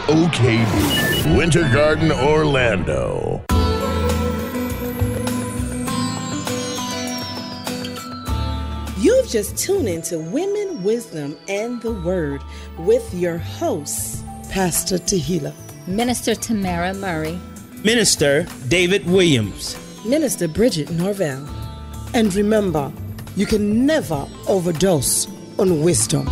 WOKD, Winter Garden, Orlando. You've just tuned into Women, Wisdom, and the Word with your hosts, Pastor Tehila, Minister Tamara Murray, Minister David Williams, Minister Bridget Norvell. and remember, you can never overdose on wisdom.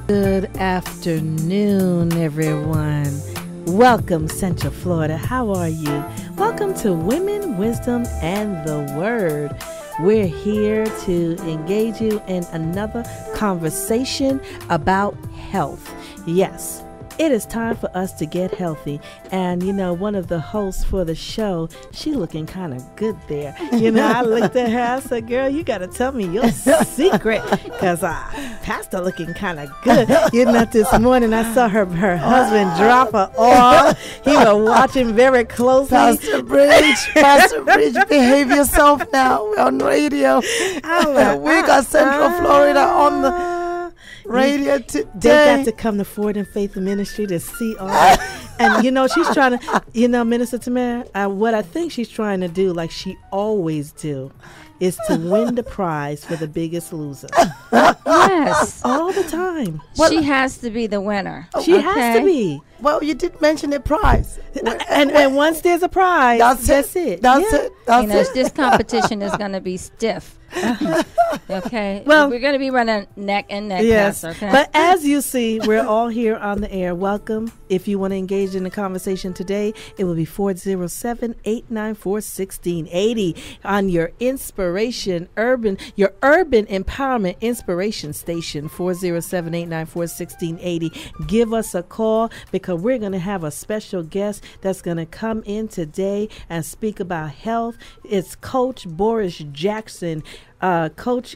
Good afternoon, everyone. Welcome, Central Florida. How are you? Welcome to Women, Wisdom, and the Word. We're here to engage you in another conversation about health. Yes, it is time for us to get healthy. And, you know, one of the hosts for the show, she looking kind of good there. You know, I looked at her, I said, girl, you got to tell me your secret, because Pastor looking kind of good. You know, this morning I saw her husband drop her off. He was watching very closely. Pastor Bridge, behave yourself now. We're on radio. We got Central Florida on the radio today. They got to come to Ford and Faith Ministry to see all that. And, you know, she's trying to, you know, Minister Tamara, what I think she's trying to do, like she always do, is to win the prize for the Biggest Loser. Yes. All the time. She has to be the winner. She has to be. Well, you did mention the prize. And once there's a prize, that's it. That's it. You know, this competition is going to be stiff. Okay. Well, we're going to be running neck and neck. Yes. Pastor, okay? But as you see, we're all here on the air. Welcome. If you want to engage in the conversation today, it will be 407-894-1680 on your your urban empowerment inspiration station, 407-894-1680. Give us a call, because we're going to have a special guest that's going to come in today and speak about health. It's Coach Boris Jackson. Coach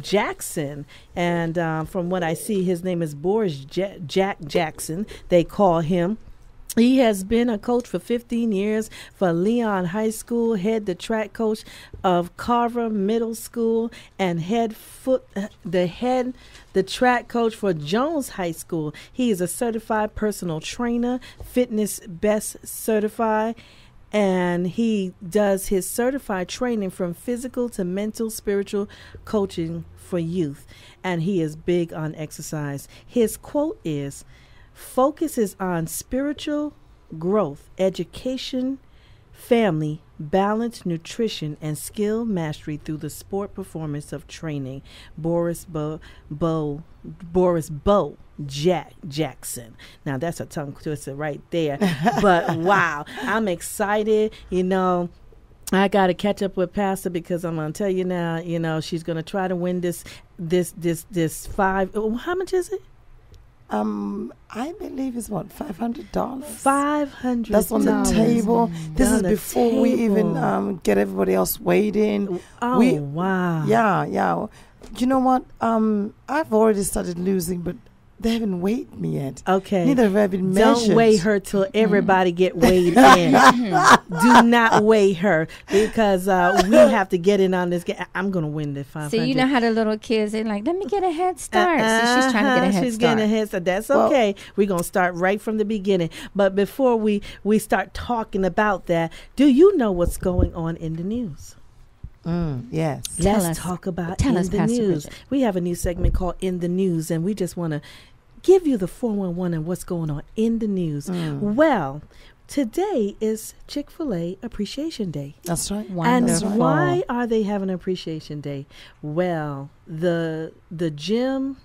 Jackson, and from what I see, his name is Boris Jackson, they call him. He has been a coach for 15 years for Leon High School, the track coach of Carver Middle School, and the track coach for Jones High School. He is a certified personal trainer, fitness best certified, and he does his certified training from physical to mental, spiritual coaching for youth. And he is big on exercise. His quote is, "Focus is on spiritual growth, education, family, balance, nutrition, and skill mastery through the sport performance of training." Boris Jackson. Now that's a tongue twister right there. But wow, I'm excited. You know, I got to catch up with Pastor, because I'm going to tell you now, you know, she's going to try to win this how much is it? I believe it's what, $500. $500. That's on the table. This is before we even get everybody else weighed in. Oh, wow. Yeah. You know what? I've already started losing, but they haven't weighed me yet. Okay. Neither have I been measured. Don't weigh her till everybody get weighed in. Do not weigh her, because we have to get in on this. I'm going to win the 500. See, you know how the little kids, they're like, let me get a head start. So she's trying to get a head start. She's getting a head start. That's okay. We're going to start right from the beginning. But before we start talking about that, do you know what's going on in the news? Yes. Let's talk about in the news. We have a new segment called In the News, and we just want to give you the 411 and what's going on in the news. Well, today is Chick-fil-A Appreciation Day. That's right. Wonderful. And why are they having Appreciation Day? Well, the Jim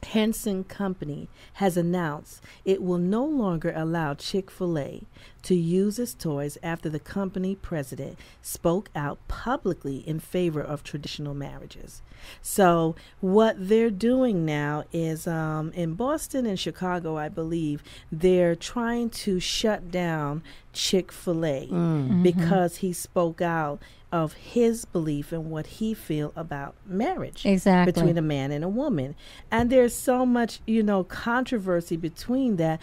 Henson Company has announced it will no longer allow Chick-fil-A to use its toys after the company president spoke out publicly in favor of traditional marriages. So what they're doing now is in Boston and Chicago, I believe, they're trying to shut down Chick-fil-A because he spoke out of his belief and what he feel about marriage between a man and a woman. And there's so much, you know, controversy between that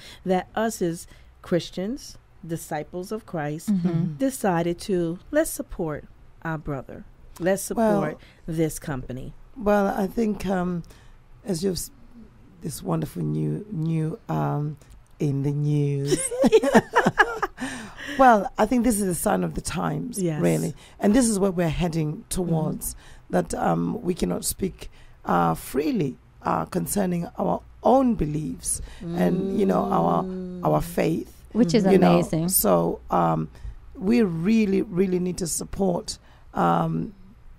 us as Christians, disciples of Christ, decided to, let's support our brother. Let's support this company. Well, I think as this wonderful new in the news. Well, I think this is a sign of the times, really. And this is where we're heading towards, that we cannot speak freely concerning our own beliefs and, our faith. Which is amazing. So we really, really need to support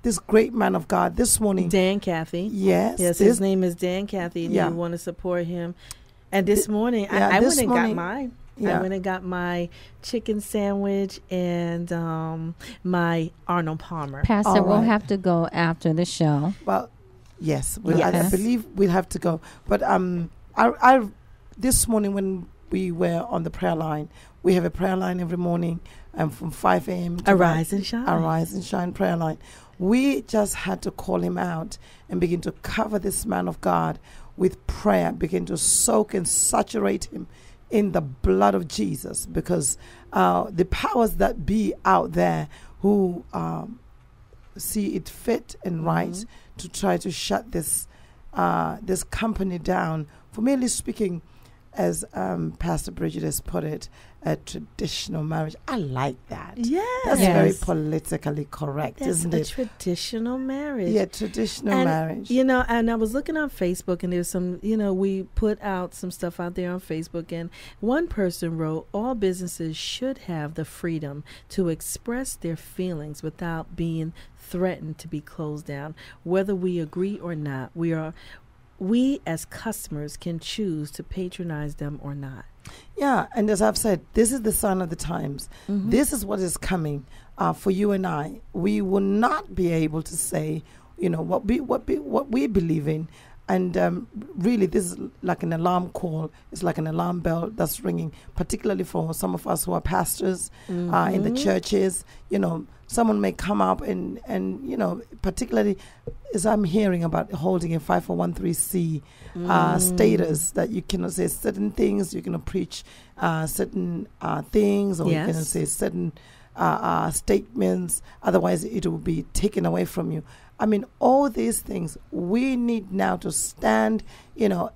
this great man of God this morning. Dan Cathy. Yes. His name is Dan Cathy, and you want to support him. And this morning, I went and got mine. I went and got my chicken sandwich and my Arnold Palmer. Pastor, we'll have to go after the show. Well, yes. I believe we'll have to go. But I this morning when we were on the prayer line, we have a prayer line every morning from 5 a.m. to Arise and Shine. Arise and Shine prayer line. We just had to call him out and begin to cover this man of God with prayer, begin to soak and saturate him in the blood of Jesus, because the powers that be out there who see it fit and right to try to shut this company down, for merely speaking, as Pastor Bridget has put it, a traditional marriage. I like that. Yes. That's very politically correct, isn't it? Traditional marriage. Yeah, traditional marriage. And I was looking on Facebook, and there's some, we put out some stuff out there on Facebook, and one person wrote, all businesses should have the freedom to express their feelings without being threatened to be closed down. Whether we agree or not, we as customers can choose to patronize them or not. Yeah, and as I've said, this is the sign of the times. This is what is coming for you and I. We will not be able to say, what we believe in. And really, this is like an alarm call. It's like an alarm bell that's ringing, particularly for some of us who are pastors in the churches. Someone may come up and particularly as I'm hearing about holding a 501(c) status, that you cannot say certain things, you cannot preach certain things, or you cannot say certain statements, otherwise it will be taken away from you. I mean, all these things, we need now to stand,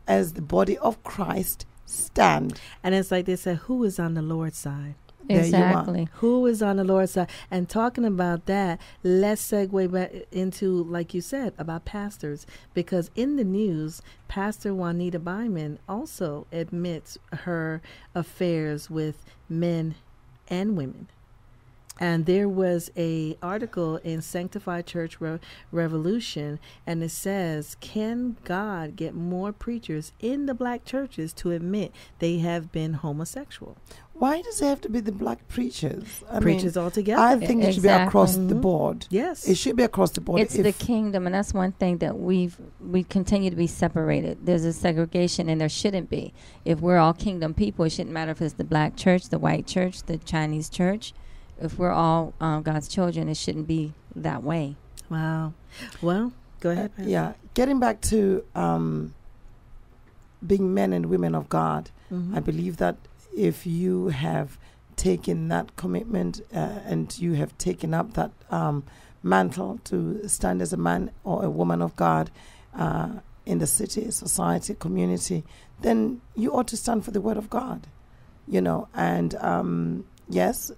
as the body of Christ, stand. And it's like they said, who is on the Lord's side? Exactly. Who is on the Lord's side? And talking about that, let's segue back into, like you said, about pastors. Because in the news, Pastor Juanita Byman also admits her affairs with men and women. And there was a article in Sanctified Church Revolution, and it says, can God get more preachers in the black churches to admit they have been homosexual? Why does it have to be the black preachers? Preachers altogether. I think it should be across the board. Yes. It should be across the board. It's the kingdom, and that's one thing that we continue to be separated. There's a segregation, and there shouldn't be. If we're all kingdom people, it shouldn't matter if it's the black church, the white church, the Chinese church. If we're all God's children, it shouldn't be that way. Wow. Well, go ahead. Getting back to being men and women of God, I believe that if you have taken that commitment and you have taken up that mantle to stand as a man or a woman of God in the city, society, community, then you ought to stand for the word of God, and yes,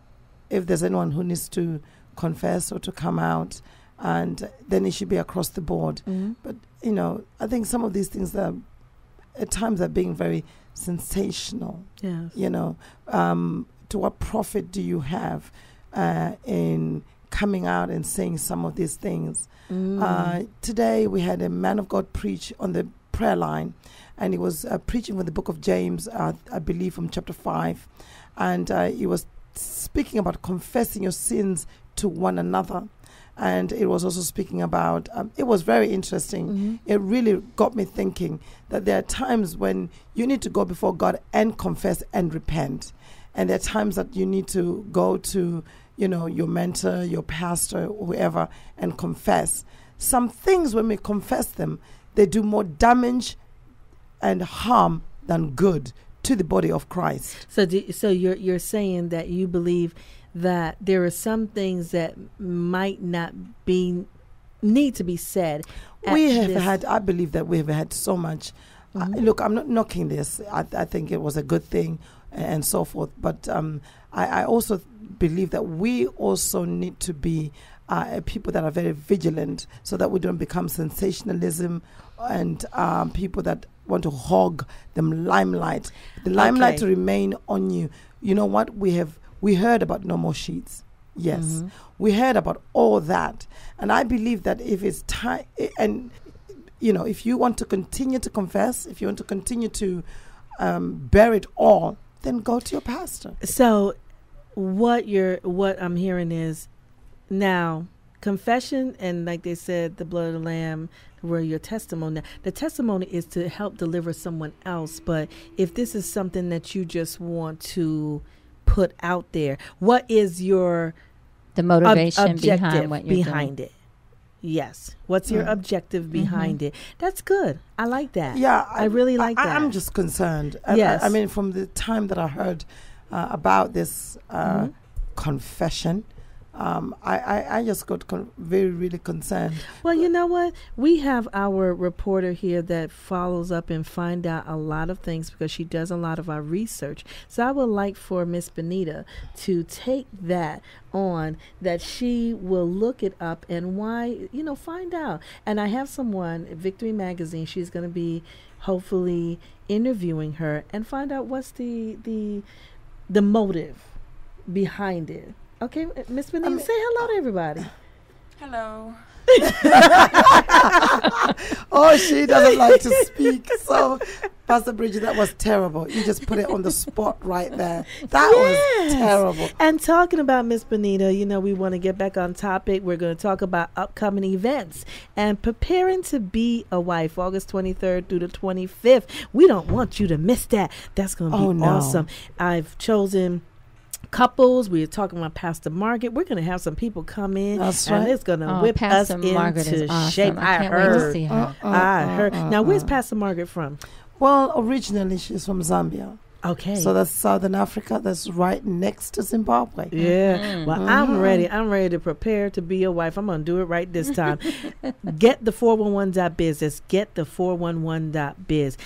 if there's anyone who needs to confess or to come out, and then it should be across the board. But, I think some of these things that at times are being very sensational. Yes. To what profit do you have in coming out and saying some of these things? Today we had a man of God preach on the prayer line, and he was preaching from the book of James, I believe from chapter 5, and he was speaking about confessing your sins to one another. And it was also speaking about, it was very interesting. It really got me thinking that there are times when you need to go before God and confess and repent. And there are times that you need to go to, your mentor, your pastor, whoever, and confess. Some things, when we confess them, they do more damage and harm than good to the body of Christ. So you're saying that you believe that there are some things that might not need to be said. I believe that we have had so much look, I'm not knocking this. I think it was a good thing and so forth. But I also believe that we also need to be people that are very vigilant so that we don't become sensationalism and people that want to hog the limelight. The limelight to remain on you. You know what? We heard about no more sheets. Yes. We heard about all that. And I believe that if it's time, and if you want to continue to confess, if you want to continue to bear it all, then go to your pastor. So what I'm hearing is now confession, and like they said, the blood of the Lamb, where your testimony. The testimony is to help deliver someone else. But if this is something that you just want to put out there, what is the motivation objective behind it? Yes. What's your objective behind it? That's good. I like that. Yeah. I really like that. I'm just concerned. Yes. I mean, from the time that I heard about this confession, I just got really concerned. Well, you know what? We have our reporter here that follows up and find out a lot of things because she does a lot of our research. So I would like for Miss Benita to take that on, that she will look it up and find out. And I have someone, Victory Magazine, she's going to be hopefully interviewing her and find out what's the motive behind it. Okay, Miss Benita, say hello to everybody. Hello. Oh, she doesn't like to speak. So, Pastor Bridget, that was terrible. You just put it on the spot right there. That was terrible. And talking about Miss Benita, we want to get back on topic. We're going to talk about upcoming events and preparing to be a wife, August 23rd through the 25th. We don't want you to miss that. That's going to be awesome. I've chosen couples. We're talking about Pastor Margaret. We're going to have some people come in. That's right. And it's going to whip Pastor us Margaret into awesome. shape. I can't wait to see her. I heard. Now, where's Pastor Margaret from? Well, originally she's from Zambia. Okay. So that's Southern Africa. That's right next to Zimbabwe. Yeah. Well, I'm ready. I'm ready to prepare to be a wife. I'm going to do it right this time. Get the 411.biz. That's get the 411.biz.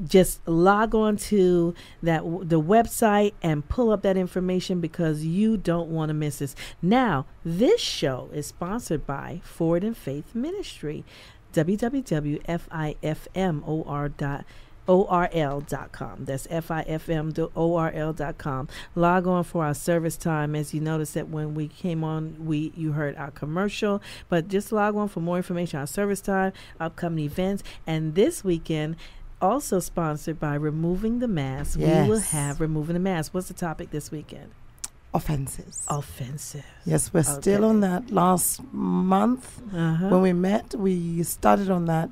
Just log on to the website and pull up that information because you don't want to miss this. Now, this show is sponsored by Forward in Faith Ministry, www.fifmor.orl.com. That's fifmorl.com. Log on for our service time. As you noticed that when we came on, you heard our commercial, but just log on for more information on our service time, upcoming events, and this weekend, also sponsored by Removing the Mask. Yes. We will have Removing the Mask. What's the topic this weekend? Offenses. Yes, we're still on that. Last month when we met, we started on that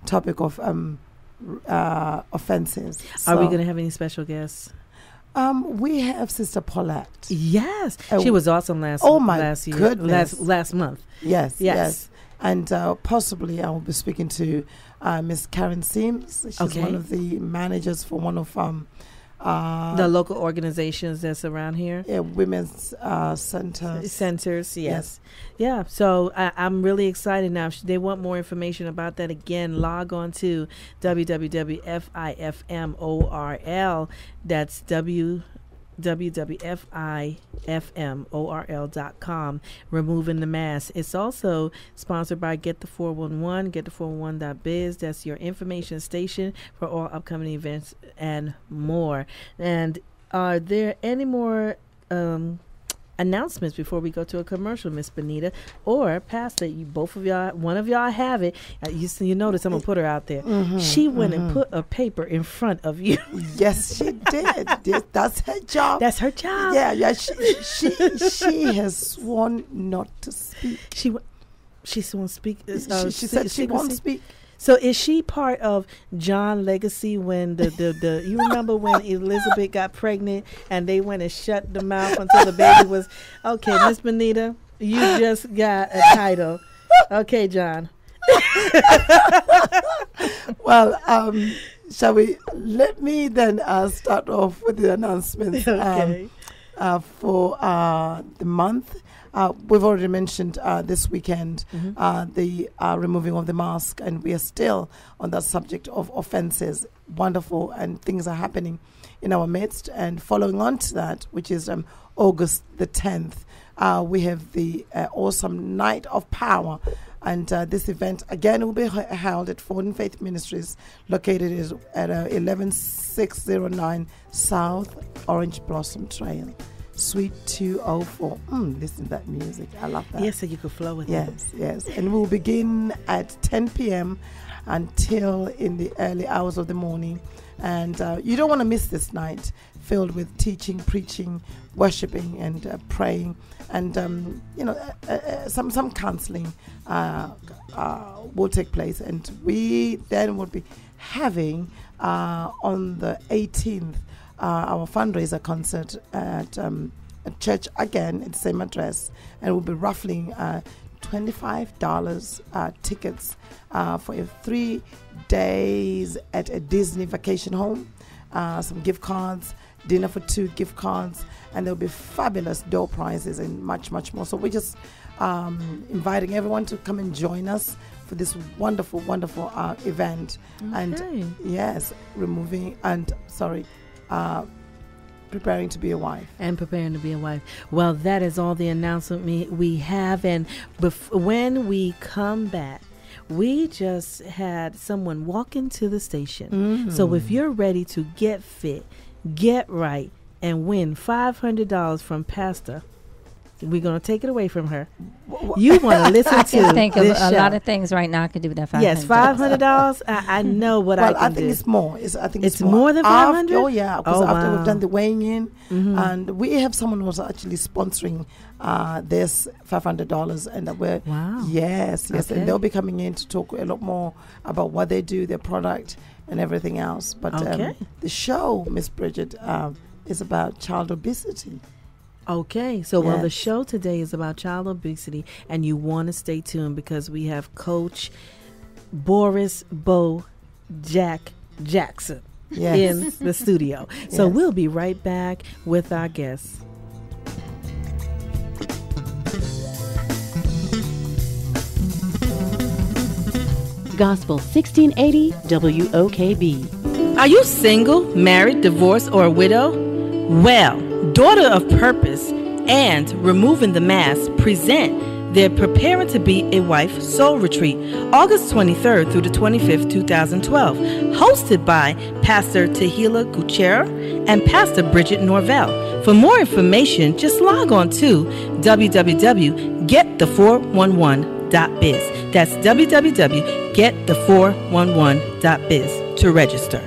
topic of offenses. Are we going to have any special guests? We have Sister Paulette. Yes. She was awesome last year. Goodness. Last month. Yes. And possibly I will be speaking to Miss Karen Sims. She's one of the managers for one of the local organizations that's around here. Yeah, women's centers. Yes. Yeah. So I'm really excited now. If they want more information about that, again, log on to www.fifmorl. That's www.fifmorl.com. Removing the Mask. It's also sponsored by Get the 411, get the 411.biz. That's your information station for all upcoming events and more. And are there any more announcements before we go to a commercial, Miss Benita or Pastor? One of y'all have it. You notice I'm gonna put her out there. She went and put a paper in front of you. Yes, she did. That's her job. That's her job. Yeah. She has sworn not to speak. She won't speak. She said she won't speak. So is she part of John legacy when the you remember when Elizabeth got pregnant and they went and shut the mouth until the baby was okay? Miss Benita, you just got a title. Okay, John. Well, shall we? Let me then start off with the announcements. Okay. For the month. we've already mentioned this weekend the removing of the mask, and we are still on that subject of offenses. Wonderful, and things are happening in our midst. And following on to that, which is August the 10th, we have the awesome Night of Power. And this event, again, will be held at Forward in Faith Ministries, located at 11609 South Orange Blossom Trail, Suite 204. Listen to that music. I love that. Yes, so you could flow with it. Yes. And we'll begin at 10 p.m. until in the early hours of the morning. And you don't want to miss this night, filled with teaching, preaching, worshiping, and praying. And, some counseling will take place. And we then will be having, on the 18th, our fundraiser concert at a church, again, at the same address. And we'll be raffling $25 tickets for 3 days at a Disney vacation home, some gift cards, dinner for 2 gift cards, and there'll be fabulous door prizes and much, much more. So we're just inviting everyone to come and join us for this wonderful, wonderful event. Okay. And yes, preparing to be a wife. And preparing to be a wife. Well, that is all the announcement we have. And when we come back, we just had someone walk into the station. So if you're ready to get fit, get right, and win $500 from Pastor, we're going to take it away from her. You want to listen to I think of this a show. lot of things right now I could do with that $500. Yes, $500. I know what I can I think do. it's more. I think It's more than 500? Oh, yeah. Because after wow. we've done the weighing in, and we have someone who's actually sponsoring this $500, and we're Wow. Yes, Okay. and they'll be coming in to talk a lot more about what they do, their product, and everything else. But Okay. the show, Miss Bridget, is about child obesity. Okay, so well, the Yes. show today is about child obesity, and you want to stay tuned because we have Coach Boris Jackson in the studio. So Yes. we'll be right back with our guests. Gospel 1680 WOKB. Are you single, married, divorced, or a widow? Well, Daughter of Purpose and Removing the Mask present their Preparing to Be a Wife Soul Retreat, August 23rd through the 25th, 2012, hosted by Pastor Tehila Gutierrez and Pastor Bridget Norvell. For more information, just log on to www.getthe411.biz. That's www.getthe411.biz to register.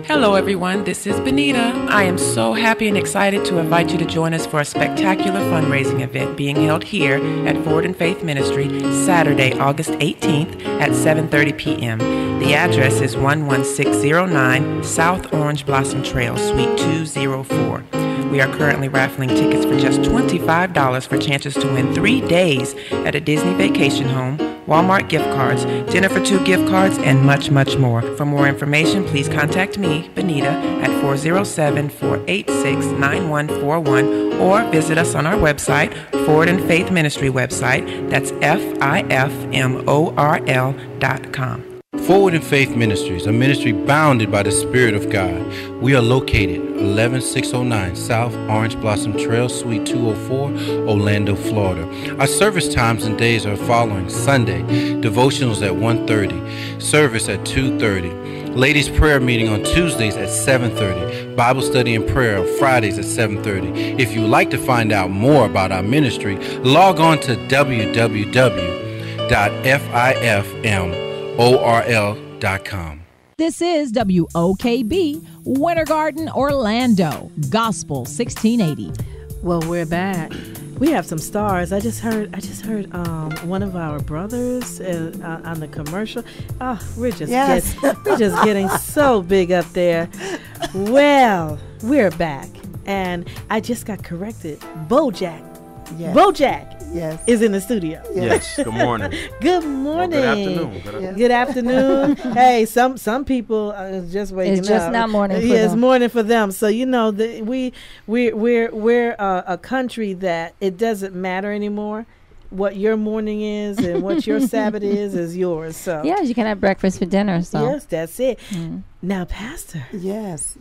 Hello everyone, this is Benita. I am so happy and excited to invite you to join us for a spectacular fundraising event being held here at Forward in Faith Ministry Saturday, August 18th at 7:30 p.m. The address is 11609 South Orange Blossom Trail, Suite 204. We are currently raffling tickets for just $25 for chances to win 3 days at a Disney vacation home, Walmart gift cards, dinner for 2 gift cards, and much, much more. For more information, please contact me, Benita, at 407-486-9141 or visit us on our website, Forward in Faith Ministry website. That's FIFMORL.com. Forward in Faith Ministries, a ministry bounded by the Spirit of God. We are located 11609 South Orange Blossom Trail, Suite 204, Orlando, Florida. Our service times and days are following: Sunday, devotionals at 1:30, service at 2:30, ladies prayer meeting on Tuesdays at 7:30, Bible study and prayer on Fridays at 7:30. If you would like to find out more about our ministry, log on to www.fifmorl.com. This is WOKB, Winter Garden, Orlando, Gospel 1680. Well, we're back. We have some stars. I just heard one of our brothers on the commercial. Oh, we're just getting so big up there. Well, we're back, and I just got corrected. Bojack Yes. Bojack Yes. is in the studio. Yes. Good morning. Good morning. Well, good afternoon. Good afternoon. Hey, some people are just waking up. It's just not morning for Yeah, it's them. morning for them. So you know we're a country that it doesn't matter anymore what your morning is and what your Sabbath is yours. So Yeah, you can have breakfast for dinner. So yes, that's it. Now, Pastor, Yes.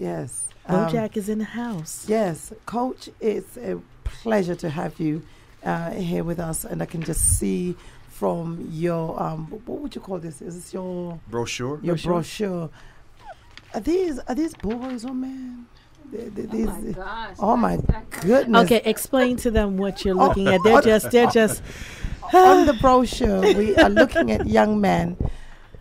Bojack is in the house. Yes, Coach, it's a pleasure to have you here with us, and I can just see from your what would you call this? Is this your Brochure. your brochure? Are these boys or men? gosh. Oh my goodness! Okay, explain to them what you're looking at. They're just On the brochure, we are looking at young men,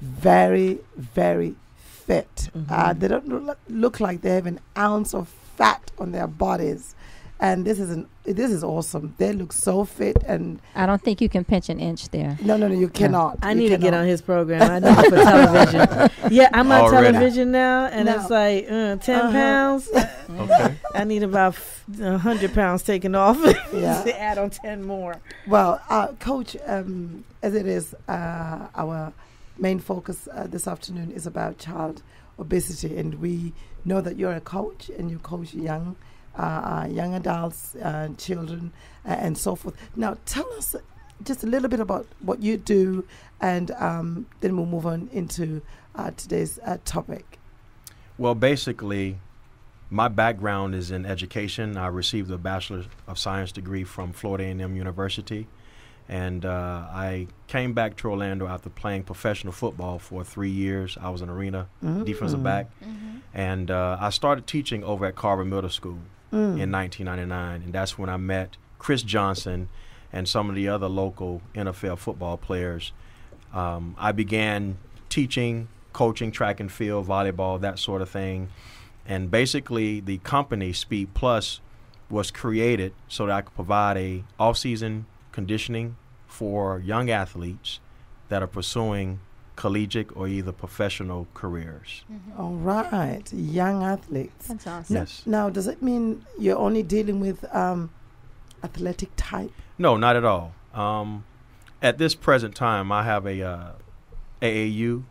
very, very fit. They don't look like they have an ounce of fat on their bodies, and this is awesome. They look so fit, and I don't think you can pinch an inch there. no, you cannot. I You need to get cannot. on his program. I need it for television. Yeah, I'm on Already. television now, and No. it's like 10 pounds. Okay. I need about 100 pounds taken off Yeah. to add on 10 more. Well, Coach, as it is, our main focus this afternoon is about child obesity, and we know that you're a coach and you coach young adults, children, and so forth. Now, tell us just a little bit about what you do, and then we'll move on into today's topic. Well, basically, my background is in education. I received a Bachelor of Science degree from Florida A&M University, and I came back to Orlando after playing professional football for 3 years. I was an arena defensive back, and I started teaching over at Carver Middle School in 1999, and that's when I met Chris Johnson and some of the other local NFL football players. I began teaching, coaching track and field, volleyball, that sort of thing. And basically, the company Speed Plus was created so that I could provide a off-season conditioning for young athletes that are pursuing collegiate or either professional careers. All right, young athletes. That's awesome. Yes. Now, does it mean you're only dealing with athletic type? No, not at all. At this present time, I have a AAU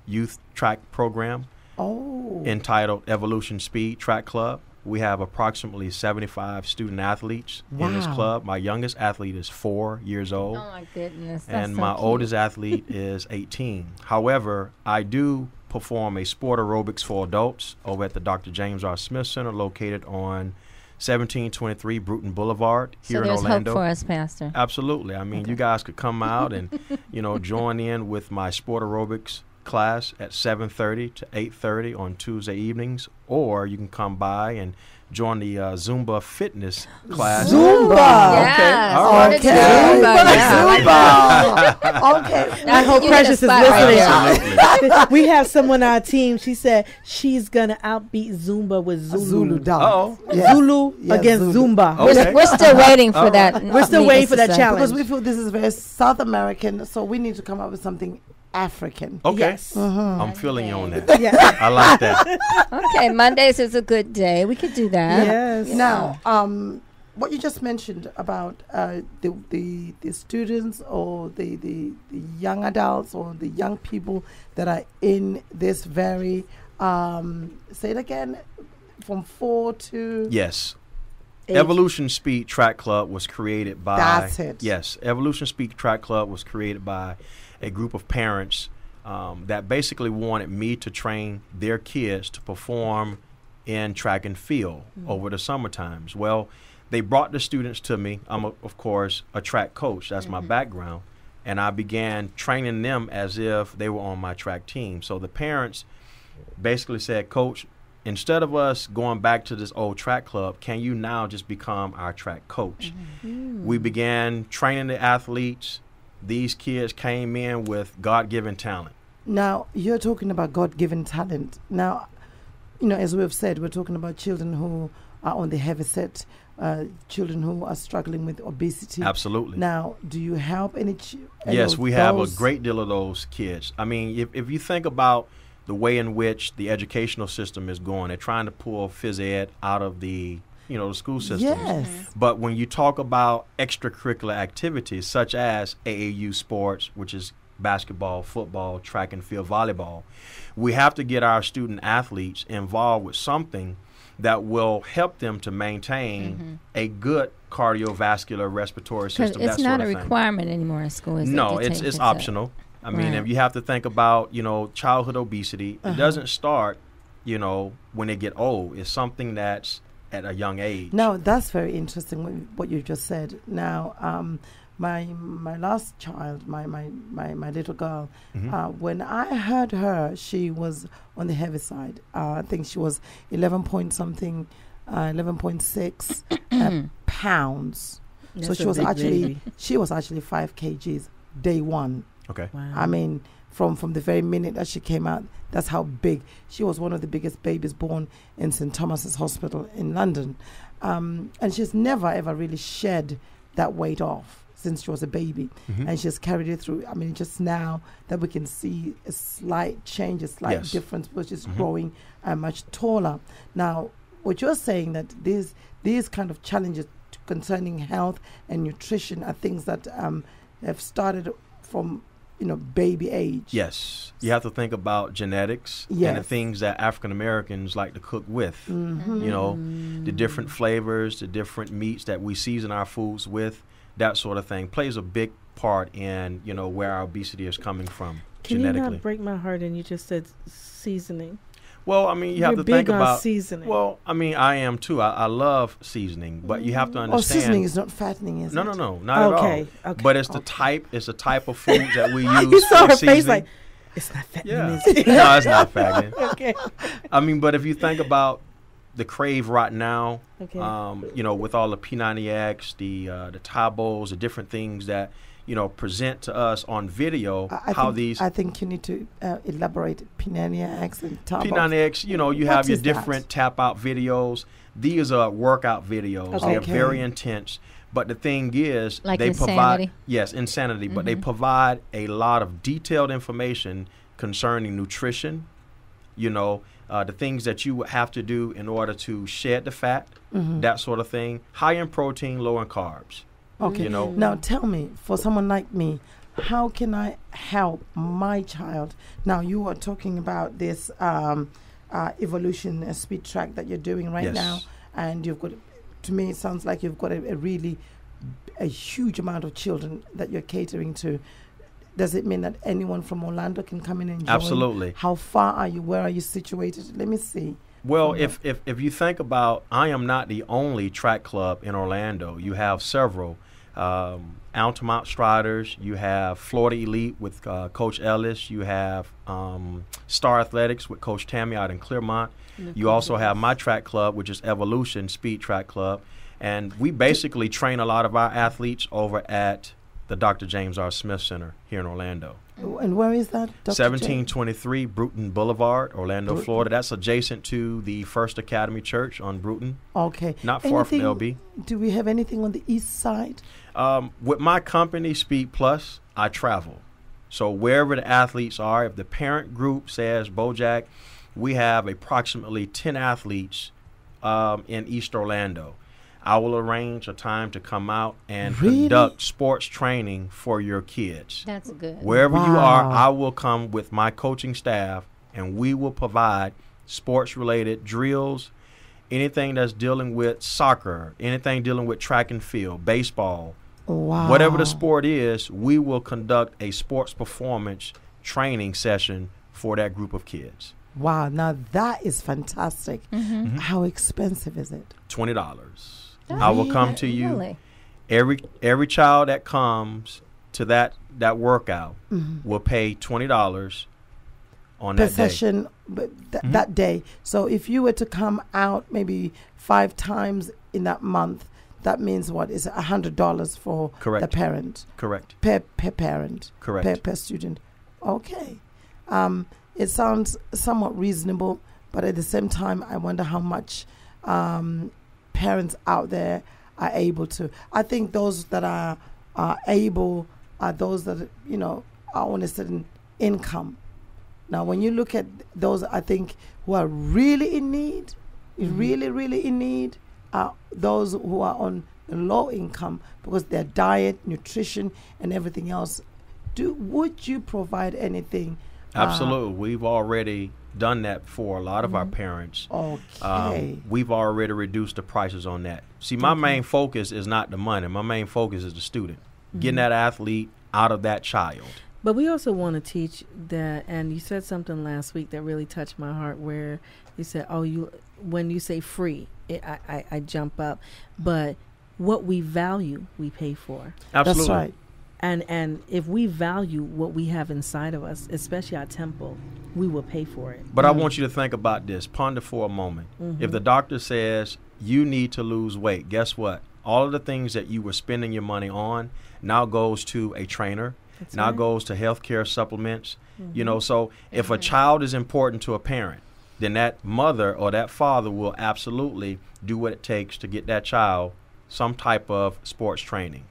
youth track program entitled Evolution Speed Track Club. We have approximately 75 student athletes in this club. My youngest athlete is 4 years old. Oh my goodness. That's And so my cute. oldest athlete is 18. However, I do perform a sport aerobics for adults over at the Dr. James R. Smith Center located on 1723 Bruton Boulevard here So in there's Orlando. hope for us, Pastor. Absolutely. I mean, you guys could come out and, join in with my sport aerobics class at 7:30 to 8:30 on Tuesday evenings, or you can come by and join the Zumba fitness class. Zumba. Yeah, all right. Zumba. Yeah, Okay. I hope You hit a Precious is spot right listening. Absolutely. We have someone on our team. She said she's going to outbeat Zumba with Zulu. Zulu dance. Uh-oh. Yeah. Zulu Yeah, against Zulu. Zumba. Okay. We're still waiting for that. We're still waiting for that challenge. Because we feel this is very South American, so we need to come up with something African. Okay. Yes. I'm feeling you on that. Yeah. I like that. Okay, Mondays is a good day. We could do that. Yes. Now, what you just mentioned about the students or the young adults or the young people that are in this very say it again, from 4 to Yes. 8. Evolution Speed Track Club was created by. That's it. Yes, Evolution Speed Track Club was created by a group of parents that basically wanted me to train their kids to perform in track and field over the summer times. Well, they brought the students to me. I'm, of course, a track coach. That's my background. And I began training them as if they were on my track team. So the parents basically said, Coach, instead of us going back to this old track club, can you now just become our track coach? We began training the athletes. These kids came in with God-given talent. Now, you're talking about God-given talent. Now, as we've said, we're talking about children who are on the heavy set, children who are struggling with obesity. Absolutely. Now, do you help any Yes, we have a great deal of those kids. I mean, if you think about the way in which the educational system is going, they're trying to pull phys ed out of the the school systems. Yes. But when you talk about extracurricular activities such as AAU sports, which is basketball, football, track and field, volleyball, we have to get our student athletes involved with something that will help them to maintain a good cardiovascular respiratory system. It's not a requirement anymore in school. No, it's optional. I mean, if you have to think about, childhood obesity, it doesn't start, when they get old. It's something that's at a young age. No, that's very interesting what you just said. Now, my last child, my little girl, when I heard her, she was on the heavy side. I think she was 11.6 pounds. That's so she was actually 5 kgs day one. Okay. Wow. I mean, from the very minute that she came out, that's how big. She was one of the biggest babies born in St. Thomas's Hospital in London. And she's never, ever really shed that weight off since she was a baby. And she's carried it through. I mean, just now that we can see a slight change, a slight difference, which is growing much taller. Now, what you're saying that these kind of challenges concerning health and nutrition are things that have started from baby age. Yes. You have to think about genetics and the things that African Americans like to cook with. The different flavors, the different meats that we season our foods with, that sort of thing plays a big part in, where our obesity is coming from genetically. Can you not break my heart and you just said seasoning? Well, I mean, you have to think on about seasoning. Well, I mean, I am too. I love seasoning, but you have to understand. Seasoning is not fattening, is it? No, not at all. Okay. But it's the type. It's the type of food that we use. You saw for her seasoning. face like, it's not fattening. Is it? No, it's not fattening. Okay. I mean, but if you think about the Crave right now, with all the P90X, the Tabos, the different things that present to us on video, I think you need to elaborate P90X and Tabos. P90X, you have your different tap out videos. These are workout videos. Okay. They're very intense. But the thing is, like they Insanity. provide insanity, but they provide a lot of detailed information concerning nutrition, the things that you would have to do in order to shed the fat, that sort of thing. High in protein, low in carbs. Okay. Now tell me, for someone like me, how can I help my child? Now you are talking about this evolution speed track that you're doing right now, and you've got, to me it sounds like you've got a huge amount of children that you're catering to. Does it mean that anyone from Orlando can come in and join? Absolutely. How far are you? Where are you situated? Let me see. Well, if you think about, I am not the only track club in Orlando. You have several. Altamont Striders, you have Florida Elite with Coach Ellis, you have Star Athletics with Coach Tammy out in Clearmont. You also have my track club, which is Evolution Speed Track Club. And we basically train a lot of our athletes over at the Dr. James R. Smith Center here in Orlando. And where is that, Dr. 1723 Bruton Boulevard, Orlando, Florida. That's adjacent to the First Academy Church on Bruton. Okay. Not far from LB. Do we have anything on the east side? With my company, Speed Plus, I travel. So wherever the athletes are, if the parent group says, Bojack, we have approximately 10 athletes in East Orlando, I will arrange a time to come out and conduct sports training for your kids. That's good. Wherever you are, I will come with my coaching staff, and we will provide sports-related drills, anything that's dealing with soccer, anything dealing with track and field, baseball. Wow. Whatever the sport is, we will conduct a sports performance training session for that group of kids. Wow. Now, that is fantastic. How expensive is it? $20. I will come to you. Really? Every child that comes to that workout will pay $20 on per that session, that day. So if you were to come out maybe 5 times in that month, that means what is $100 for the parent? Correct. Per parent. Correct. Per student. Okay. It sounds somewhat reasonable, but at the same time, I wonder how much parents out there are able to. I think those that are able are those that are on a certain income. Now, when you look at those, I think who are really in need, really in need, are those who are on the low income because their diet, nutrition, and everything else. Would you provide anything? Absolutely. We've already done that for a lot of our parents. Okay. We've already reduced the prices on that. See, my main focus is not the money. My main focus is the student, getting that athlete out of that child. But we also want to teach that, and you said something last week that really touched my heart, where you said, when you say free, I jump up. But what we value, we pay for. Absolutely. That's right. And if we value what we have inside of us, especially our temple, we will pay for it. But I want you to think about this. Ponder for a moment. If the doctor says you need to lose weight, guess what? All of the things that you were spending your money on now goes to a trainer. That's now right. goes to healthcare supplements. You know, so if a child is important to a parent, then that mother or that father will absolutely do what it takes to get that child some type of sports training.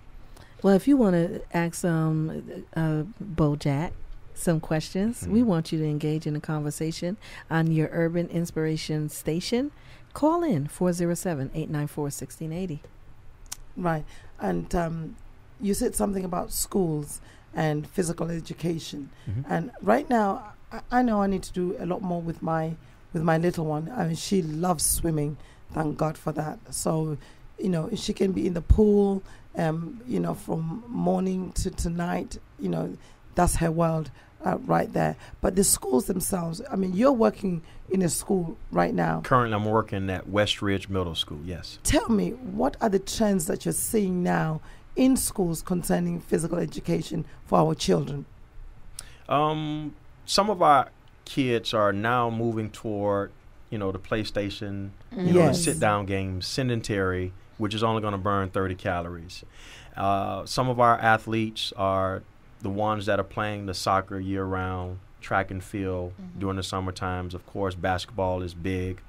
Well, if you want to ask Bojack some questions, we want you to engage in a conversation on your Urban Inspiration station. Call in 407-894-1680. Right. And you said something about schools and physical education. And right now, I know I need to do a lot more with my little one. I mean, she loves swimming. Thank God for that. So, you know, she can be in the pool, you know, from morning to night. You know, that's her world right there. But the schools themselves, I mean, you're working in a school right now. Currently, I'm working at Westridge Middle School, yes. Tell me, what are the trends that you're seeing now in schools concerning physical education for our children? Some of our kids are now moving toward, you know, the PlayStation, you know, the sit-down games, sedentary, which is only going to burn 30 calories. Some of our athletes are the ones that are playing the soccer year-round, track and field during the summer times. Of course, basketball is big.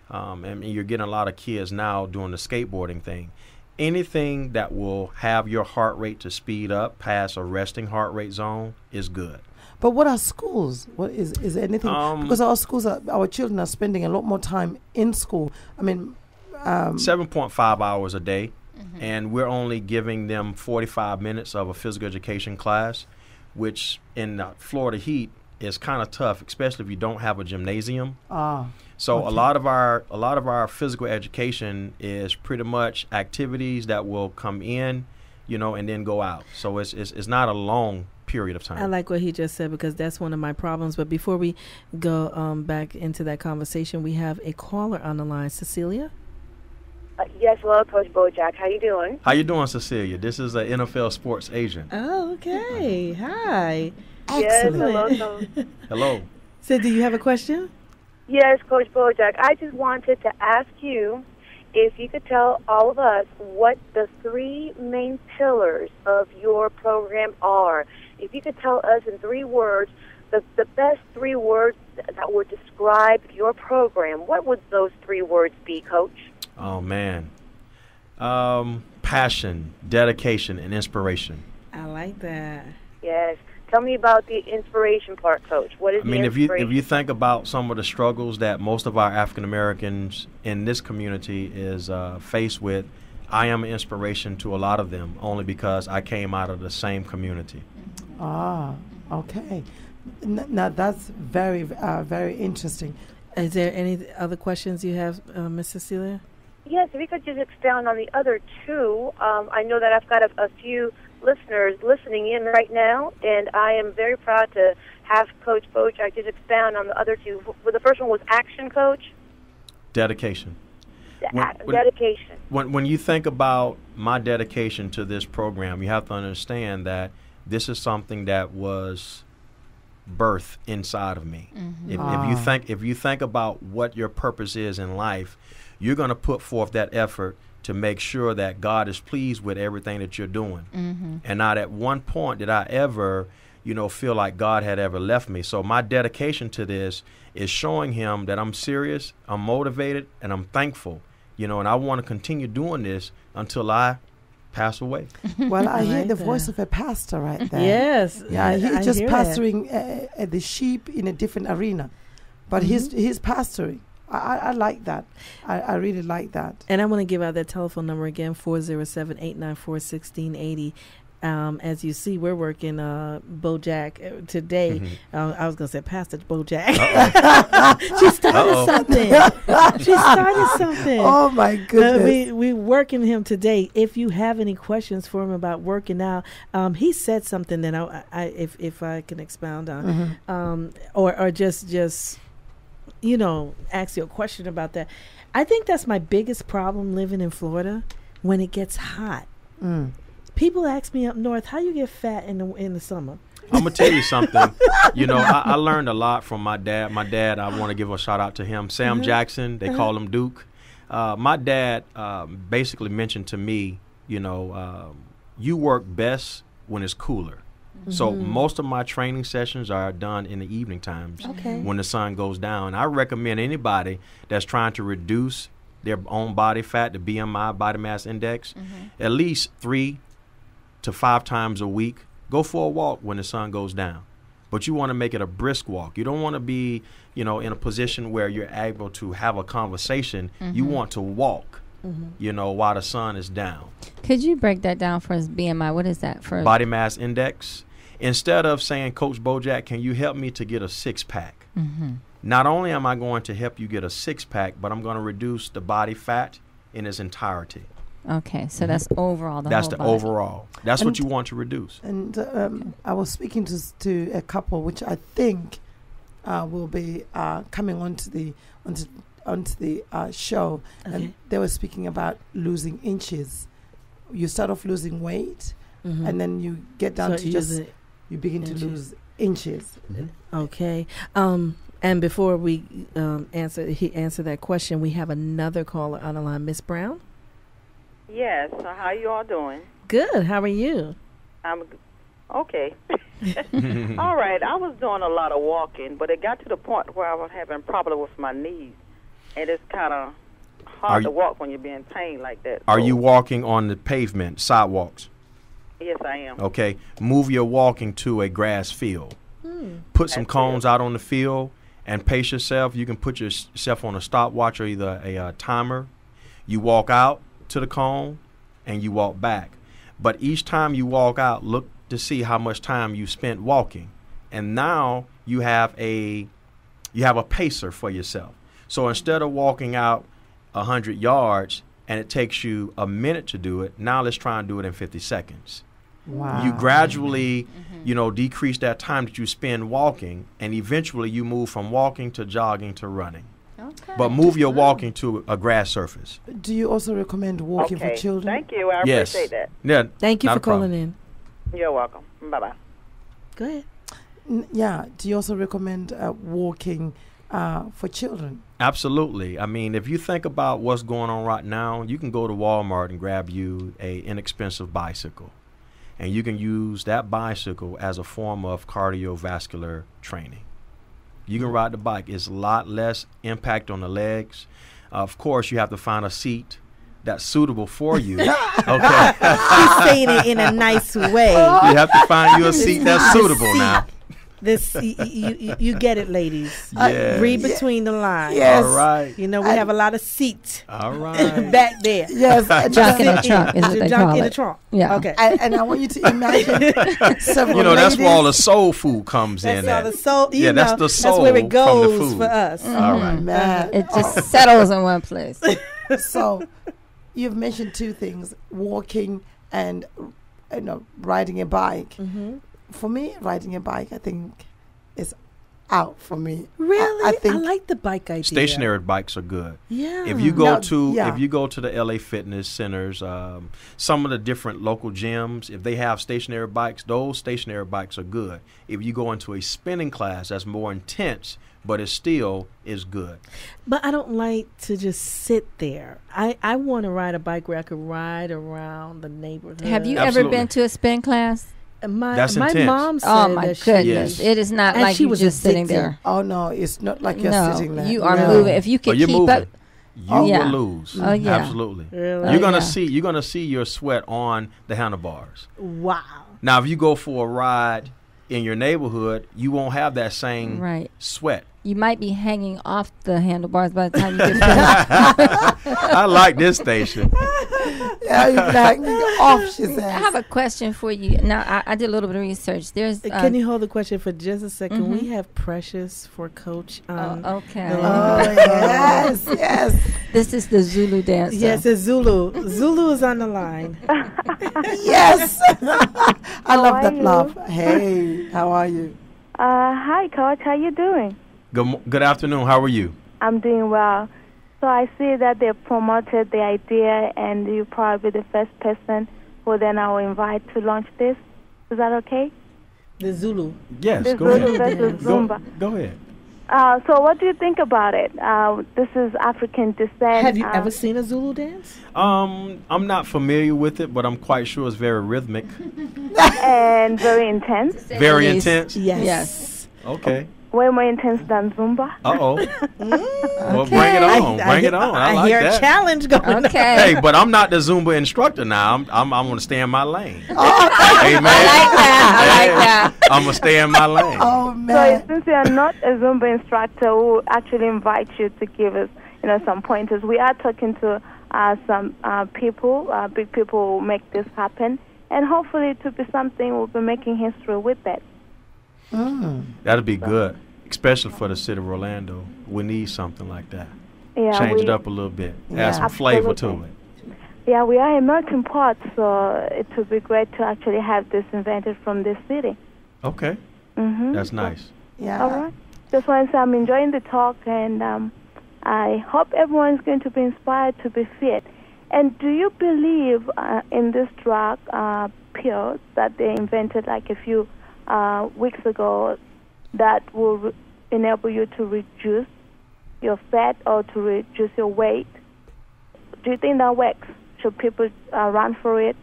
And you're getting a lot of kids now doing the skateboarding thing. Anything that will have your heart rate to speed up past a resting heart rate zone is good. But what are schools? What is there anything? Because our schools, our children are spending a lot more time in school. I mean, 7.5 hours a day, and we're only giving them 45 minutes of a physical education class, which in the Florida heat is kind of tough, especially if you don't have a gymnasium. So a lot of our physical education is pretty much activities that will come in, you know, and then go out. So it's not a long period of time. I like what he just said, because that's one of my problems. But before we go back into that conversation, we have a caller on the line. Cecilia? Yes, hello, Coach Bojack. How you doing? How you doing, Cecilia? This is an NFL sports agent. Oh, okay. Hi. Excellent. Yes, hello. Hello. So do you have a question? Yes, Coach Bojack. I just wanted to ask you if you could tell all of us what the three main pillars of your program are. If you could tell us in 3 words, the best 3 words that would describe your program, what would those 3 words be, Coach? Oh, man. Passion, dedication, and inspiration. I like that. Yes. Tell me about the inspiration part, Coach. What is the inspiration? if you think about some of the struggles that most of our African Americans in this community is faced with, I am an inspiration to a lot of them, only because I came out of the same community. Okay. Now that's very, very interesting. Is there any other questions you have, Miss Cecilia? Yes, if you could just expound on the other 2. I know that I've got a few listeners listening in right now, and I am very proud to have Coach Bojack just expound on the other 2. Well, the first one was action, Coach? Dedication. Dedication. When you think about my dedication to this program, you have to understand that this is something that was birthed inside of me. If you think about what your purpose is in life, you're going to put forth that effort to make sure that God is pleased with everything that you're doing. And not at one point did I ever, you know, feel like God had ever left me. So my dedication to this is showing him that I'm serious, I'm motivated, and I'm thankful, you know, and I want to continue doing this until I pass away. Well, I hear the voice of a pastor right there. Yes. Yeah, he's just hear pastoring the sheep in a different arena. But he's pastoring. I like that. I really like that. And I want to give out that telephone number again, 407-894-1680. As you see, we're working Bojack today. I was going to say Pastor Bojack. She started something. She started something. Oh, my goodness. We working him today. If you have any questions for him about working out, he said something that if I can expound on, or just ask you a question about that. I think that's my biggest problem living in Florida when it gets hot. People ask me up north, how you get fat in the summer? I'm going to tell you something. I learned a lot from my dad. My dad, I want to give a shout out to him. Sam Jackson, they call him Duke. My dad basically mentioned to me, you work best when it's cooler. So most of my training sessions are done in the evening times when the sun goes down. I recommend anybody that's trying to reduce their own body fat, the BMI, body mass index, at least 3 to 5 times a week, go for a walk when the sun goes down. But you want to make it a brisk walk. You don't want to be, in a position where you're able to have a conversation. You want to walk, while the sun is down. Could you break that down for us, BMI? What is that for? Body mass index. Instead of saying, Coach Bojack, can you help me to get a 6-pack? Not only am I going to help you get a 6-pack, but I'm going to reduce the body fat in its entirety. Okay, so that's overall That's the overall. That's what you want to reduce. And I was speaking to a couple, which I think will be coming onto the show, and they were speaking about losing inches. You start off losing weight, and then you get down to you begin to lose inches. Okay. And before we answer that question, we have another caller on the line, Miss Brown. Yes. So how you all doing? Good. How are you? I'm okay. All right. I was doing a lot of walking, but it got to the point where I was having problem with my knees, and it's kind of hard to walk when you're being pain like that. Are you walking on the pavement, sidewalks? Yes, I am. Okay. Move your walking to a grass field. Put some cones out on the field and pace yourself. You can put yourself on a stopwatch or either a timer. You walk out to the cone and you walk back. But each time you walk out, look to see how much time you spent walking. And now you have a pacer for yourself. So instead of walking out 100 yards and it takes you a minute to do it, now let's try and do it in 50 seconds. Wow. You gradually, decrease that time that you spend walking, and eventually you move from walking to jogging to running. Okay. But move your walking to a grass surface. Do you also recommend walking for children? Thank you. I appreciate that. Yeah. Thank you for calling in. You're welcome. Bye-bye. Go ahead. Do you also recommend walking for children? Absolutely. I mean, if you think about what's going on right now, you can go to Walmart and grab you a inexpensive bicycle. And you can use that bicycle as a form of cardiovascular training. You can ride the bike. It's a lot less impact on the legs. Of course, you have to find a seat that's suitable for you. Okay. He's saying it in a nice way. You have to find you a seat that's suitable now. This you get it, ladies. Yes. Read between the lines. Yes. All right. We have a lot of seats. All right. Back there. Yes. Junk in the trunk is what they call in it. the trunk. Yeah. Okay. And I want you to imagine several that's where all the ladies. soul food comes in. That's all the soul. That's the soul. That's where it from goes the food. for us. All right. Man. It just settles in one place. So you've mentioned two things: walking and riding a bike. For me, riding a bike, I think, is out for me. Really? I think I like the bike idea. Stationary bikes are good. Yeah. If you go to the LA fitness centers, some of the different local gyms, if they have stationary bikes, those stationary bikes are good. If you go into a spinning class, that's more intense, but it still is good. But I don't like to just sit there. I want to ride a bike where I could ride around the neighborhood. Have you ever been to a spin class? That's my intense. mom said Oh my that goodness! Yes. It is not And like she you was just sitting addicted. there. Oh no, it's not like you're No, sitting there. you are No. moving. If you can you're keep moving. up, You yeah. will lose. Oh, yeah. Absolutely. Really? You're gonna see your sweat on the handlebars. Wow. Now, if you go for a ride in your neighborhood, you won't have that same Right. sweat. You might be hanging off the handlebars by the time you get finished. I like this station. Yeah, you're hanging off, she says. I have a question for you. Now, I did a little bit of research. There's. Can you hold the question for just a second? We have Precious for Coach. Okay. Yes, yes. This is the Zulu dancer. Yes, it's Zulu. Zulu is on the line. Yes. I love that you? laugh. Hey, how are you? Hi, Coach. How you doing? Good afternoon. How are you? I'm doing well. So I see that they promoted the idea, and you're probably the first person who then I will invite to launch this. Is that okay? The Zulu. Yes, The go Zulu ahead. versus Zumba. Go ahead. So what do you think about it? This is African descent. Have you ever seen a Zulu dance? I'm not familiar with it, but I'm quite sure it's very rhythmic. And very intense. Very intense? Yes. Okay. Way more intense than Zumba. Uh-oh. Well, bring it on. Bring it on. I like hear that. a challenge going. Okay. Hey, but I'm not the Zumba instructor now. I'm going to stay in my lane. Amen. I like that. I'm going to stay in my lane. Oh, man. So since you are not a Zumba instructor, we will actually invite you to give us, some pointers. We are talking to some people, big people who make this happen, and hopefully it will be something we'll be making history with that. That'd be good, especially for the city of Orlando. We need something like that. Yeah, Change it up a little bit. Add some flavor to it. Yeah, we are a melting pot, so it would be great to actually have this invented from this city. Okay. Mm-hmm. That's nice. Yeah. All right. Just want to say I'm enjoying the talk, and I hope everyone's going to be inspired to be fit. And do you believe in this drug pill that they invented like a few weeks ago that will enable you to reduce your fat or to reduce your weight? Do you think that works? Should people run for it,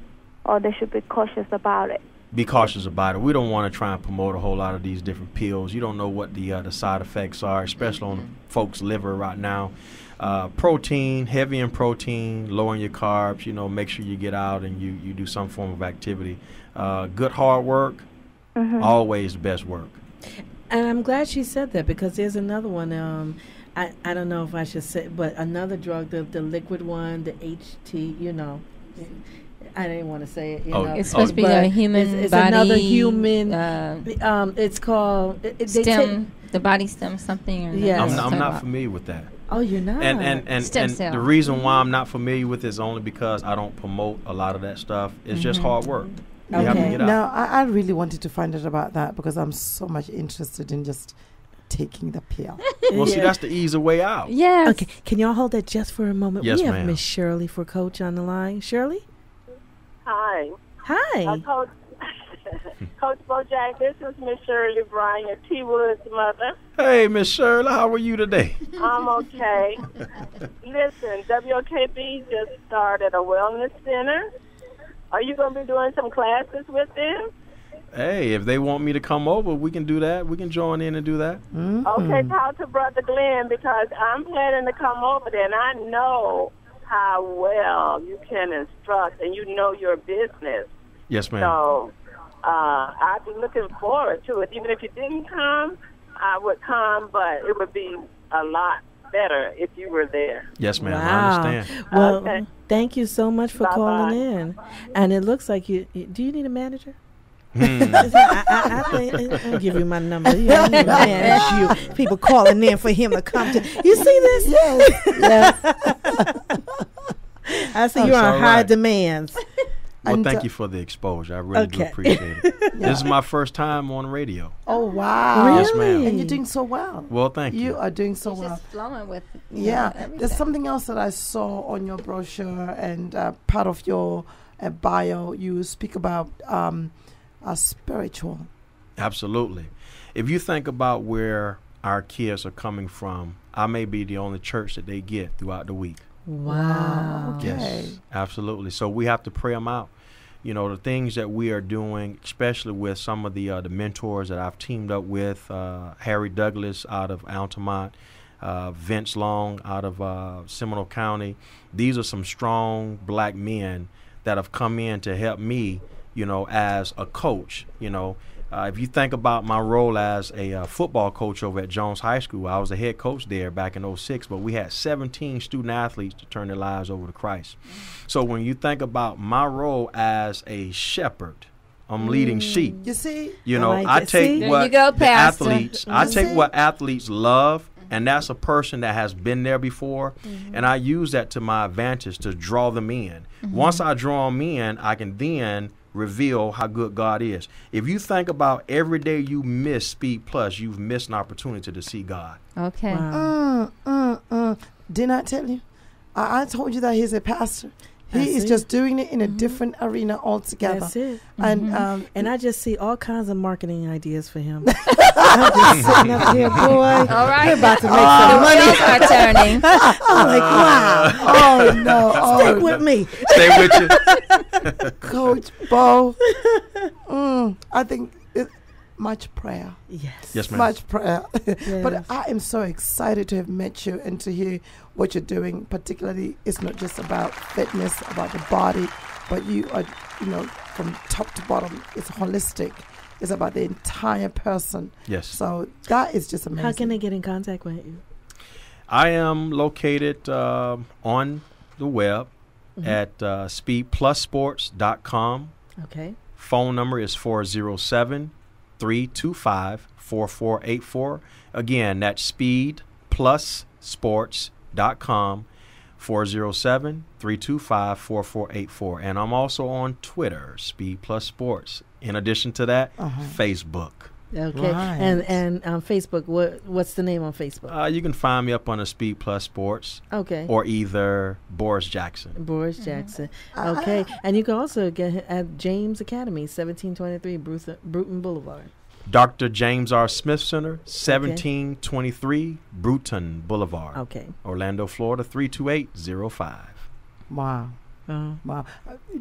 or they should be cautious about it? Be cautious about it. We don't want to try and promote a whole lot of these different pills. You don't know what the side effects are, especially on folks' liver right now. Protein, heavy in protein, low in your carbs. Make sure you get out and you do some form of activity. Good hard work, always the best work. And I'm glad she said that, because there's another one. I don't know if I should say, but another drug, the liquid one, the HT. I didn't want to say it. It's supposed to be a human it's body. Another human. It's called stem. The body stem something. Or yeah, I'm not familiar with that. Oh, you're not. And the reason why I'm not familiar with it is only because I don't promote a lot of that stuff. It's just hard work. You have to get out. No, I really wanted to find out about that, because I'm so much interested in just taking the pill. Well, see, that's the easy way out. Yeah. Okay, can y'all hold that just for a moment? Yes, we have ma'am. Miss Shirley for Coach on the line. Shirley? Hi. Hi. Coach Bojack, this is Miss Shirley Bryant, T. Wood's mother. Hey, Miss Shirley, how are you today? I'm okay. Listen, WKB just started a wellness center. Are you going to be doing some classes with them? Hey, if they want me to come over, we can do that. We can join in and do that. Okay, talk to Brother Glenn, because I'm planning to come over there, and I know how well you can instruct, and you know your business. Yes, ma'am. So I'd be looking forward to it. Even if you didn't come, I would come, but it would be a lot better if you were there. Yes, ma'am. Wow. I understand. Well, thank you so much for Bye-bye. calling in. And it looks like do you need a manager? I think I'll give you my number. Yeah, manage you. People calling in for him to come to. You see this? Yes. I see you're on high demands. Well, thank you for the exposure. I really do appreciate it. This is my first time on radio. Oh, wow. Really? Yes, ma'am. And you're doing so well. Well, thank you. You are doing so well. Just flowing with There's something else that I saw on your brochure and part of your bio. You speak about spiritual. Absolutely. If you think about where our kids are coming from, I may be the only church that they get throughout the week. Wow. Okay. Yes, absolutely. So we have to pray them out. The things that we are doing, especially with some of the mentors that I've teamed up with, Harry Douglas out of Altamont, Vince Long out of Seminole County. These are some strong black men that have come in to help me, as a coach, If you think about my role as a football coach over at Jones High School, I was the head coach there back in '06, but we had 17 student athletes to turn their lives over to Christ. So when you think about my role as a shepherd, I'm leading sheep. You see? You know, I take what the athletes, I take what athletes love, and that's a person that has been there before, and I use that to my advantage to draw them in. Once I draw them in, I can then reveal how good God is. If you think about every day you miss Speed Plus, you've missed an opportunity to see God. Okay. Wow. Didn't I tell you? I told you that he's a pastor. He is just doing it in a different arena altogether. That's it. And I just see all kinds of marketing ideas for him. I'm just sitting up here, boy. All right. We're about to make some money. Wheels are turning. I'm like, wow. Oh, no. Stick with me. Stay with you. Coach Bo. I think much prayer. Yes, ma'am. Much prayer. Yes. But I am so excited to have met you and to hear what you're doing. Particularly, it's not just about fitness, about the body, but you are, from top to bottom, it's holistic. It's about the entire person. Yes. So that is just amazing. How can they get in contact with you? I am located on the web at speedplussports.com. Okay. Phone number is 407-325-4484. Again, that's speedplussports.com, 407-325-4484. And I'm also on Twitter, Speed Plus Sports. In addition to that, Facebook. Okay. Right. And on Facebook, what's the name on Facebook? You can find me up on the Speed Plus Sports. Okay. Or either Boris Jackson. Boris Jackson. Okay. And you can also get at James Academy, 1723 Bruton Boulevard. Dr. James R. Smith Center, 1723 Bruton Boulevard. Okay. Orlando, Florida, 32805. Wow. Wow.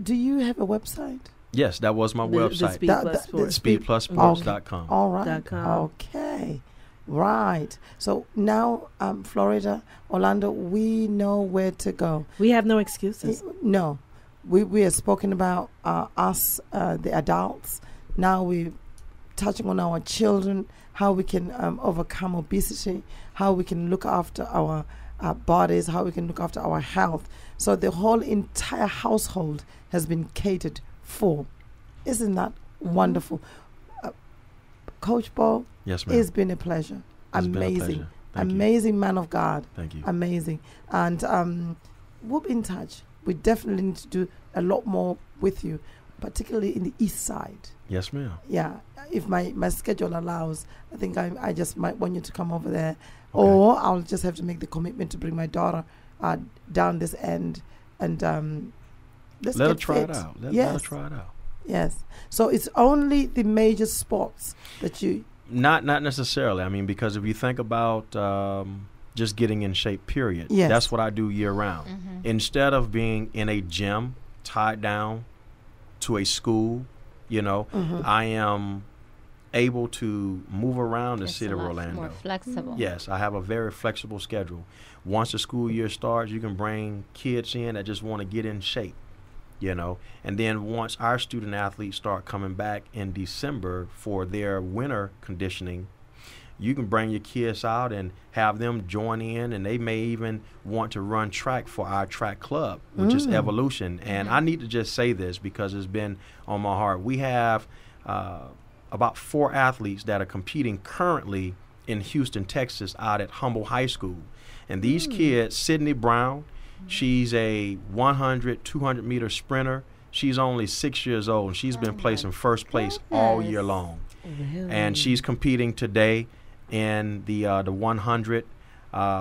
Do you have a website? Yes, that was my website. Speedplussports.com. All right. Okay. Right. So now, Florida, Orlando, we know where to go. We have no excuses. No. We have spoken about us, the adults. Now we're touching on our children, how we can overcome obesity, how we can look after our bodies, how we can look after our health. So the whole entire household has been catered for. Isn't that wonderful? Coach Bo, yes, ma'am. It's been a pleasure. It's been a pleasure. Amazing man of God. Thank you. Amazing. And we'll be in touch. We definitely need to do a lot more with you, particularly in the east side. Yes, ma'am. Yeah. If my schedule allows, I think I just might want you to come over there. Okay. Or I'll just have to make the commitment to bring my daughter down this end and let her try it out. Let her try it out. Yes. So it's only the major sports that you... Not necessarily. I mean, because if you think about just getting in shape, period, that's what I do year round. Instead of being in a gym tied down to a school, I am able to move around the city of Orlando. More flexible. Yes, I have a very flexible schedule. Once the school year starts, you can bring kids in that just want to get in shape, and then once our student athletes start coming back in December for their winter conditioning, you can bring your kids out and have them join in, and they may even want to run track for our track club, which is Evolution. And I need to just say this because it's been on my heart. We have about 4 athletes that are competing currently in Houston, Texas, out at Humble High School. And these kids, Sydney Brown, she's a 100, 200-meter sprinter. She's only 6 years old, and she's been placing first place all year long. And she's competing today in the 100.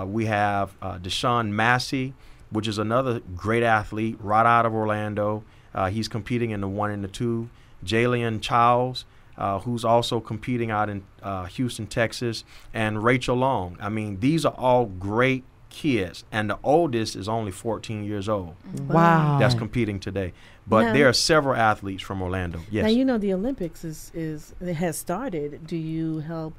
We have Deshaun Massey, which is another great athlete right out of Orlando. He's competing in the 1 and the 2. Jalen Childs, who's also competing out in Houston, Texas, and Rachel Long. I mean, these are all great kids, and the oldest is only 14 years old. Wow. That's competing today. But there are several athletes from Orlando. Yes. Now, the Olympics has started. Do you help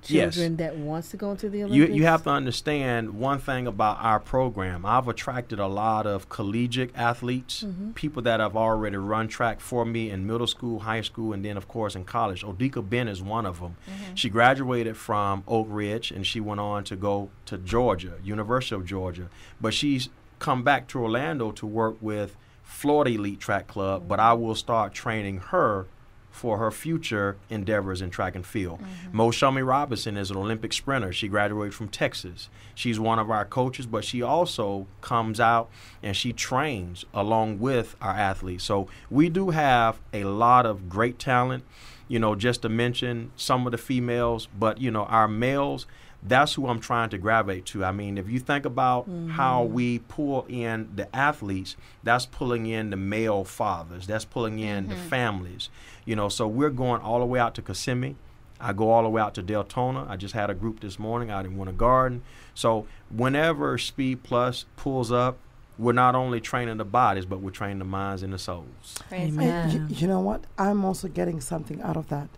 children that wants to go into the Olympics? You have to understand one thing about our program. I've attracted a lot of collegiate athletes, people that have already run track for me in middle school, high school, and then, of course, in college. Odika Ben is one of them. She graduated from Oak Ridge, and she went on to go to Georgia, University of Georgia. But she's come back to Orlando to work with Florida Elite Track Club, but I will start training her for her future endeavors in track and field. Mo Shummy Robinson is an Olympic sprinter. She graduated from Texas. She's one of our coaches, but she also comes out and she trains along with our athletes. So we do have a lot of great talent, you know, just to mention some of the females, but, you know, our males, that's who I'm trying to gravitate to. I mean, if you think about how we pull in the athletes, that's pulling in the male fathers. That's pulling in the families. You know, so we're going all the way out to Kissimmee. I go all the way out to Deltona. I just had a group this morning out in Winter Garden. So whenever Speed Plus pulls up, we're not only training the bodies, but we're training the minds and the souls. And you know what? I'm also getting something out of that.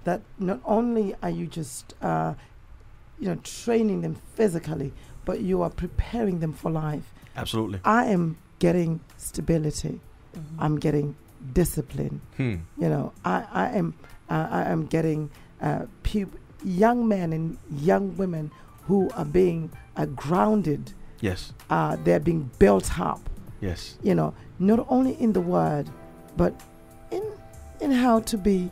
That not only are you just training them physically, but you are preparing them for life. Absolutely. I am getting stability. I'm getting discipline. You know, I am getting young men and young women who are being grounded. Yes. They're being built up. Yes. You know, not only in the word, but in how to be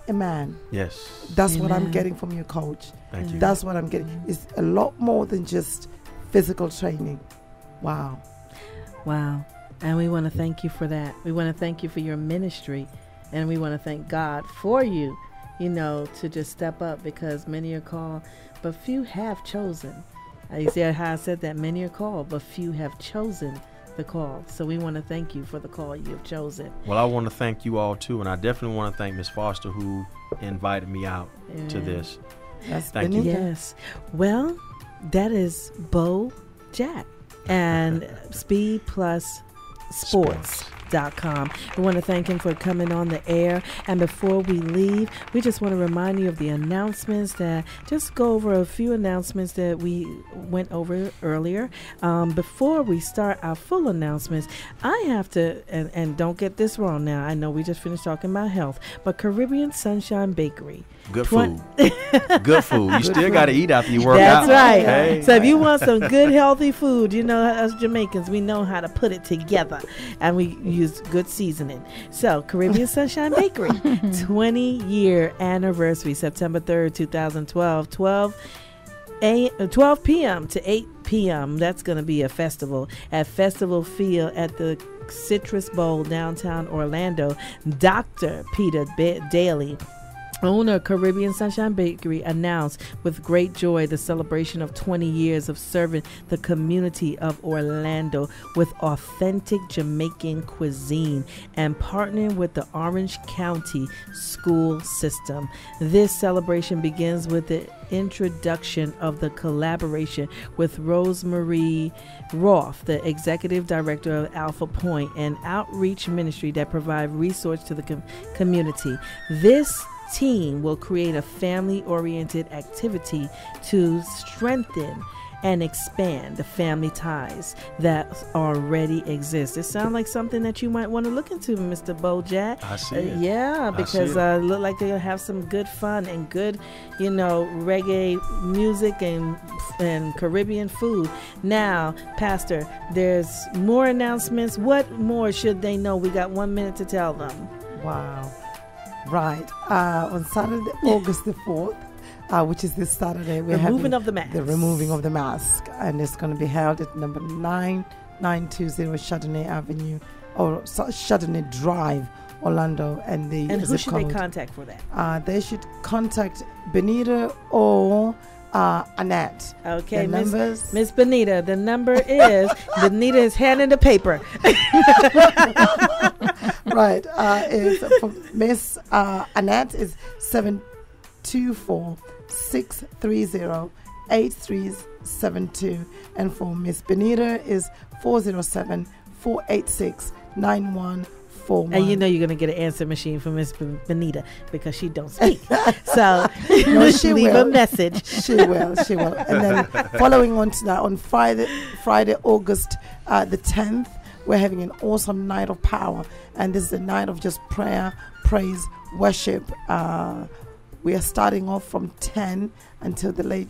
a man. Yes. That's what I'm getting from your coach. Thank you. That's what I'm getting. It's a lot more than just physical training. Wow. Wow. And we want to thank you for that. We want to thank you for your ministry. And we want to thank God for you, you know, to just step up, because many are called, but few have chosen. You see how I said that? Many are called, but few have chosen the call. So we want to thank you for the call you have chosen. Well, I want to thank you all too, and I definitely want to thank Ms. Foster, who invited me out to this. Thank you. Yes. Well, that is Bo Jack and Speed Plus Sports.com. We want to thank him for coming on the air. And before we leave, we just want to remind you of the announcements, that just go over a few announcements that we went over earlier. Before we start our full announcements, I have to, and don't get this wrong now, I know we just finished talking about health, but Caribbean Sunshine Bakery. Good food. Good food. You still got to eat after you work That's out. That's right. Okay. So if you want some good, healthy food, you know, us Jamaicans, we know how to put it together. And we use good seasoning. So Caribbean Sunshine Bakery, 20-year anniversary, September 3rd, 2012, 12 p.m. to 8 p.m. That's going to be a festival at Festival Field at the Citrus Bowl, downtown Orlando. Dr. Peter Daly, owner of Caribbean Sunshine Bakery, announced with great joy the celebration of 20 years of serving the community of Orlando with authentic Jamaican cuisine and partnering with the Orange County school system. This celebration begins with the introduction of the collaboration with Rosemary Roth, the executive director of Alpha Point, an outreach ministry that provides resource to the community. This team will create a family-oriented activity to strengthen and expand the family ties that already exist. It sounds like something that you might want to look into, Mr. Bojack. I see it. Yeah, because look like they'll have some good fun and good, you know, reggae music and Caribbean food. Now, Pastor, there's more announcements. What more should they know? We got 1 minute to tell them. Wow. Right. On Saturday, August the 4th, which is this Saturday, we're removing of the mask. The removing of the mask. And it's going to be held at number 9920 Chardonnay Avenue, or Chardonnay Drive, Orlando. And who should they contact for that? They should contact Benita or Annette. Okay, Miss Benita. The number is Benita is handing the paper. Right. Is for Miss Annette is 724-630-8372, and for Miss Benita is 407-486-9145. 441. And you know you're going to get an answer machine from Miss Benita because she don't speak. So No, she leave will. a message. She will. And then following on to that, on Friday, August the 10th, we're having an awesome night of power. And this is a night of just prayer, praise, worship. We are starting off from 10 until the late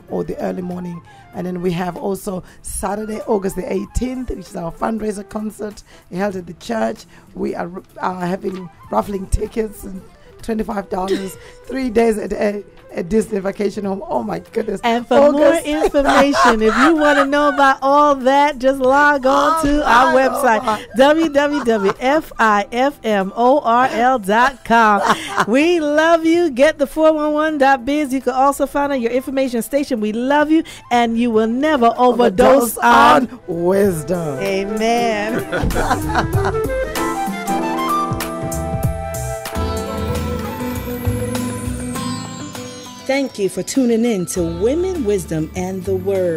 or the early morning. And then we have also Saturday, August the 18th, which is our fundraiser concert held at the church. We are having raffling tickets and $25, 3 days at Disney Vacation Home. Oh my goodness. And for more information, if you want to know about all that, just log on to our website, www.fifmorl.com. We love you. Get the 411.biz. You can also find out your information station. We love you, and you will never overdose on wisdom. Amen. Thank you for tuning in to Women, Wisdom, and the Word.